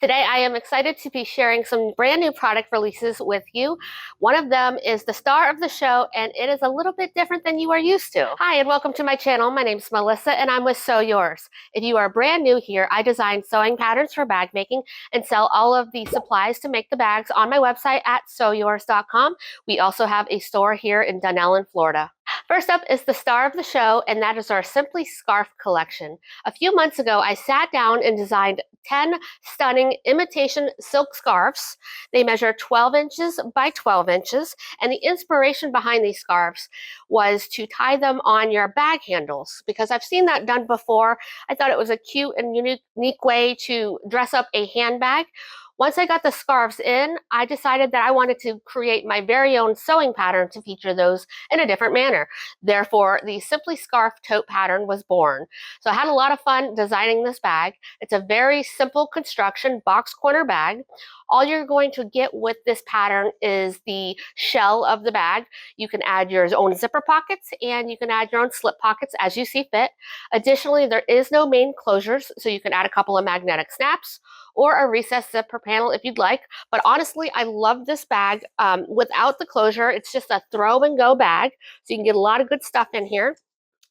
Today, I am excited to be sharing some brand new product releases with you. One of them is the star of the show, and it is a little bit different than you are used to. Hi, and welcome to my channel. My name is Melissa, and I'm with Sew Yours. If you are brand new here, I design sewing patterns for bag making and sell all of the supplies to make the bags on my website at sewyours.com. We also have a store here in Dunellen, Florida. First up is the star of the show, and that is our Simply Scarf collection. A few months ago, I sat down and designed 10 stunning imitation silk scarves. They measure 12 inches by 12 inches, and the inspiration behind these scarves was to tie them on your bag handles, because I've seen that done before. I thought it was a cute and unique way to dress up a handbag. Once I got the scarves in, I decided that I wanted to create my very own sewing pattern to feature those in a different manner. Therefore, the Simply Scarf Tote Pattern was born. So I had a lot of fun designing this bag. It's a very simple construction box corner bag. All you're going to get with this pattern is the shell of the bag. You can add your own zipper pockets, and you can add your own slip pockets as you see fit. Additionally, there is no main closures, so you can add a couple of magnetic snaps or a recessed zipper panel if you'd like. But honestly, I love this bag without the closure. It's just a throw and go bag, so you can get a lot of good stuff in here.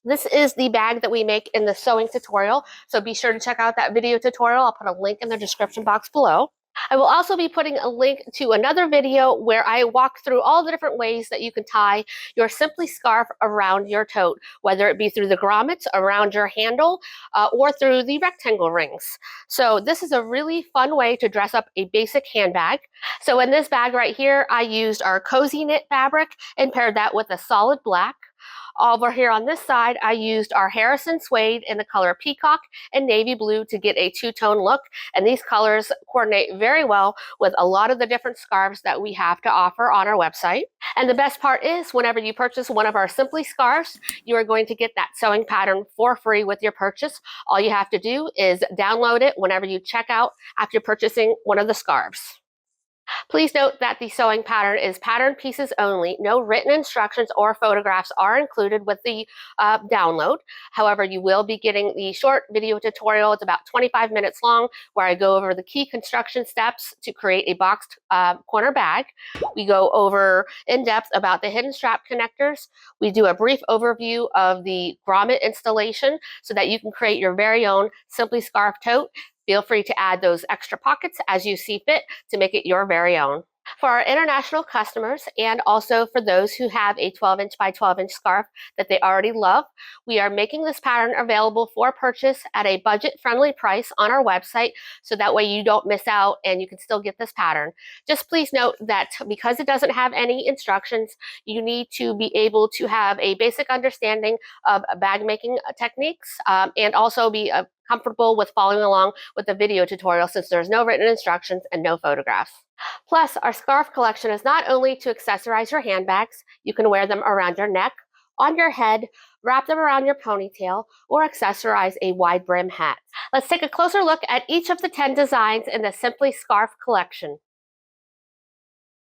This is the bag that we make in the sewing tutorial, so be sure to check out that video tutorial. I'll put a link in the description box below. I will also be putting a link to another video where I walk through all the different ways that you can tie your Simply Scarf around your tote, whether it be through the grommets, around your handle, or through the rectangle rings. So this is a really fun way to dress up a basic handbag. So in this bag right here, I used our cozy knit fabric and paired that with a solid black. Over here on this side, I used our Harrison suede in the color peacock and navy blue to get a two-tone look. And these colors coordinate very well with a lot of the different scarves that we have to offer on our website. And the best part is, whenever you purchase one of our Simply Scarves, you are going to get that sewing pattern for free with your purchase. All you have to do is download it whenever you check out after purchasing one of the scarves. Please note that the sewing pattern is pattern pieces only. No written instructions or photographs are included with the download. However, you will be getting the short video tutorial. It's about 25 minutes long, where I go over the key construction steps to create a boxed corner bag. We go over in depth about the hidden strap connectors. We do a brief overview of the grommet installation so that you can create your very own Simply Scarf tote. Feel free to add those extra pockets as you see fit to make it your very own. For our international customers, and also for those who have a 12-inch by 12-inch scarf that they already love, we are making this pattern available for purchase at a budget-friendly price on our website, so that way you don't miss out and you can still get this pattern. Just please note that because it doesn't have any instructions, you need to be able to have a basic understanding of bag making techniques, and also be comfortable with following along with the video tutorial, since there's no written instructions and no photographs. Plus, our scarf collection is not only to accessorize your handbags. You can wear them around your neck, on your head, wrap them around your ponytail, or accessorize a wide brim hat. Let's take a closer look at each of the 10 designs in the Simply Scarf collection.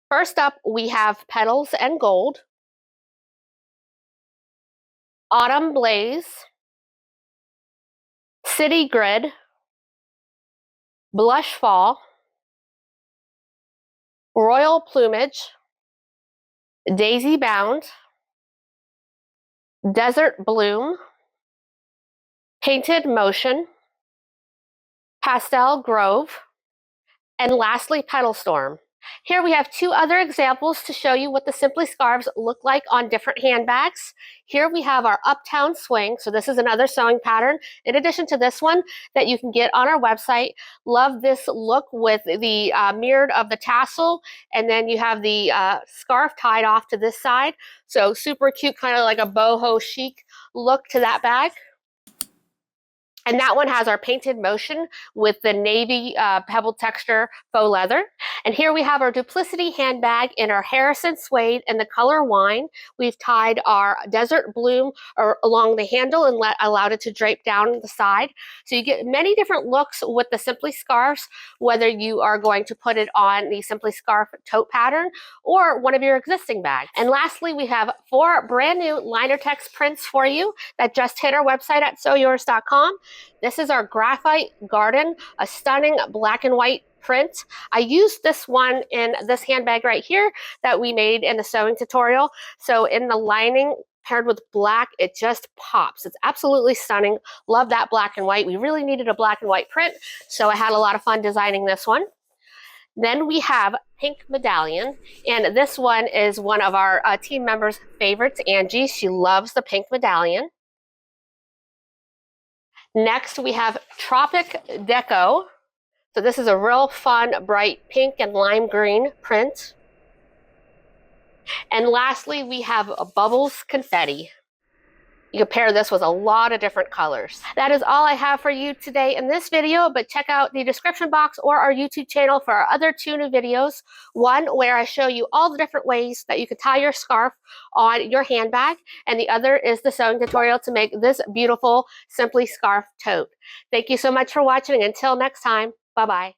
First up, we have Petals and Gold, Autumn Blaze, City Grid, Blush Fall, Royal Plumage, Daisy Bound, Desert Bloom, Painted Motion, Pastel Grove, and lastly, Petal Storm. Here we have two other examples to show you what the Simply Scarves look like on different handbags. Here we have our Uptown Swing. So this is another sewing pattern, in addition to this one, that you can get on our website. Love this look with the mirrored of the tassel, and then you have the scarf tied off to this side. So super cute, kind of like a boho chic look to that bag. And that one has our Painted Motion with the navy pebble texture faux leather. And here we have our Duplicity handbag in our Harrison suede in the color wine. We've tied our Desert Bloom along the handle and allowed it to drape down the side. So you get many different looks with the Simply Scarves, whether you are going to put it on the Simply Scarf tote pattern or one of your existing bags. And lastly, we have 4 brand new liner text prints for you that just hit our website at sewyours.com. This is our Graphite Garden, a stunning black and white print. I used this one in this handbag right here that we made in the sewing tutorial. So in the lining, paired with black, it just pops. It's absolutely stunning. Love that black and white. We really needed a black and white print, so I had a lot of fun designing this one. Then we have Pink Medallion, and this one is one of our team members' favorites, Angie. She loves the pink medallion. Next, we have Tropic Deco. So this is a real fun, bright pink and lime green print. And lastly, we have a Bubbles Confetti. You can pair this with a lot of different colors. That is all I have for you today in this video, but check out the description box or our YouTube channel for our other 2 new videos. One where I show you all the different ways that you can tie your scarf on your handbag, and the other is the sewing tutorial to make this beautiful Simply Scarf Tote. Thank you so much for watching. Until next time, bye-bye.